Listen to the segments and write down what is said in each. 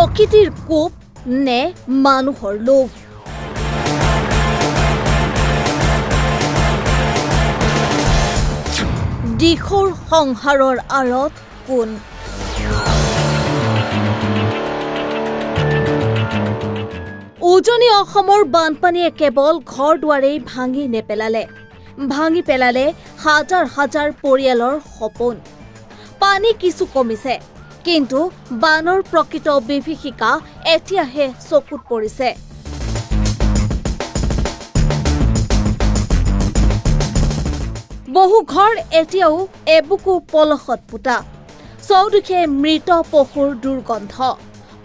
প্ৰকৃতিৰ কোপ নে মানুহৰ লোভ? দিশৰ সংহাৰৰ আঁৰত কোন? উজনি অসমৰ বানপানীয়ে কেৱল ঘৰ দুৱাৰেই ভাঙি নেপেলালে, ভাঙি পেলালে হাজাৰ হাজাৰ পৰিয়ালৰ সপোন। পানী কিছু কমিছে, কিন্তু বানৰ প্ৰকৃত বিভীষিকা এতিয়াহে চকুত পৰিছে। বহু ঘৰ এতিয়াও এবুকু পলসত পোতা, চৌদিশে মৃত পশুৰ দুৰ্গন্ধ,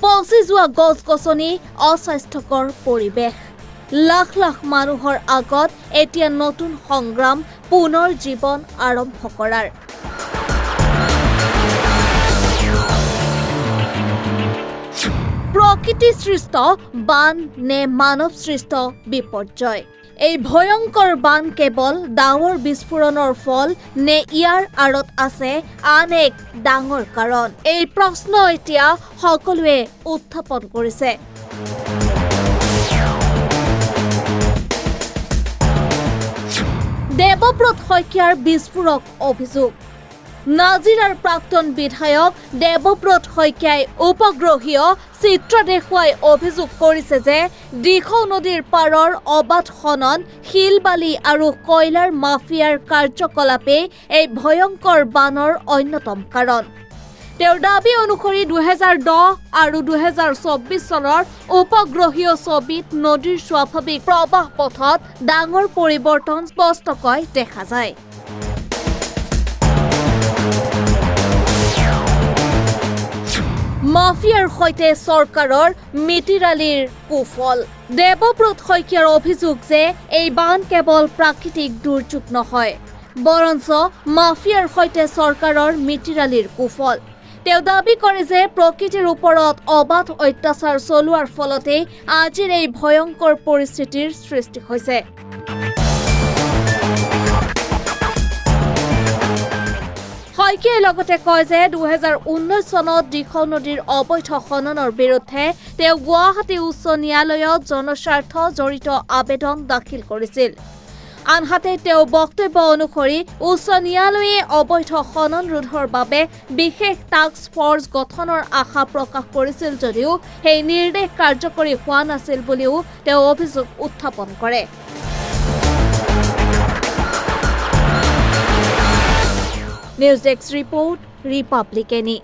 পচি যোৱা গছ-গছনি, অস্বাস্থ্যকৰ পৰিৱেশ। লাখ লাখ মানুহৰ আগত এতিয়া নতুন সংগ্ৰাম, পুনৰ জীৱন আৰম্ভ কৰাৰ। প্ৰকৃতি সৃষ্ট বান নে মানৱ সৃষ্ট বিপৰ্যয়? এই ভয়ংকৰ বান কেৱল ডাঙৰ বিস্ফোৰণৰ ফল নে ইয়াৰ আঁৰত আছে আন এক ডাঙৰ কাৰণ? এই প্ৰশ্ন এতিয়া সকলোৱে উত্থাপন কৰিছে। দেৱব্ৰত শইকীয়াৰ বিস্ফোৰক অভিযোগ। নাজিৰাৰ প্ৰাক্তন বিধায়ক দেৱব্ৰত শইকীয়াই উপগ্ৰহীয় চিত্ৰ দেখুৱাই অভিযোগ কৰিছে যে দিখৌ নদীৰ পাৰৰ অবাধ খনন, শিল বালি আৰু কয়লাৰ মাফিয়াৰ কাৰ্যকলাপেই এই ভয়ংকৰ বানৰ অন্যতম কাৰণ। তেওঁৰ দাবী অনুসৰি 2010 আৰু 2024 চনৰ উপগ্ৰহীয় ছবিত নদীৰ স্বাভাৱিক প্ৰবাহ পথত ডাঙৰ পৰিৱৰ্তন স্পষ্টকৈ দেখা যায়। মাফিয়াৰ সৈতে চৰকাৰৰ মিতিৰালিৰ কুফল। দেৱব্ৰত শইকীয়াৰ অভিযোগ যে এই বান কেৱল প্ৰাকৃতিক দুৰ্যোগ নহয়, বৰঞ্চ মাফিয়াৰ সৈতে চৰকাৰৰ মিতিৰালিৰ কুফল। তেওঁ দাবী কৰে যে প্ৰকৃতিৰ ওপৰত অবাধ অত্যাচাৰ চলোৱাৰ ফলতেই আজিৰ এই ভয়ংকৰ পৰিস্থিতিৰ সৃষ্টি হৈছে। শইকীয়াই লগতে কয় যে 2019 চনত দিখৌ নদীৰ অবৈধ খননৰ বিৰুদ্ধে তেওঁ গুৱাহাটী উচ্চ ন্যায়ালয়ত জনস্বাৰ্থ জড়িত আবেদন দাখিল কৰিছিল। আনহাতে তেওঁ বক্তব্য অনুসৰি উচ্চ ন্যায়ালয়ে অবৈধ খনন ৰোধৰ বাবে বিশেষ টাস্ক ফৰ্চ গঠনৰ আশা প্ৰকাশ কৰিছিল যদিও সেই নিৰ্দেশ কাৰ্যকৰী হোৱা নাছিল বুলিও তেওঁ অভিযোগ উত্থাপন কৰে। News desk report, ৰিপাব্লিকেনি।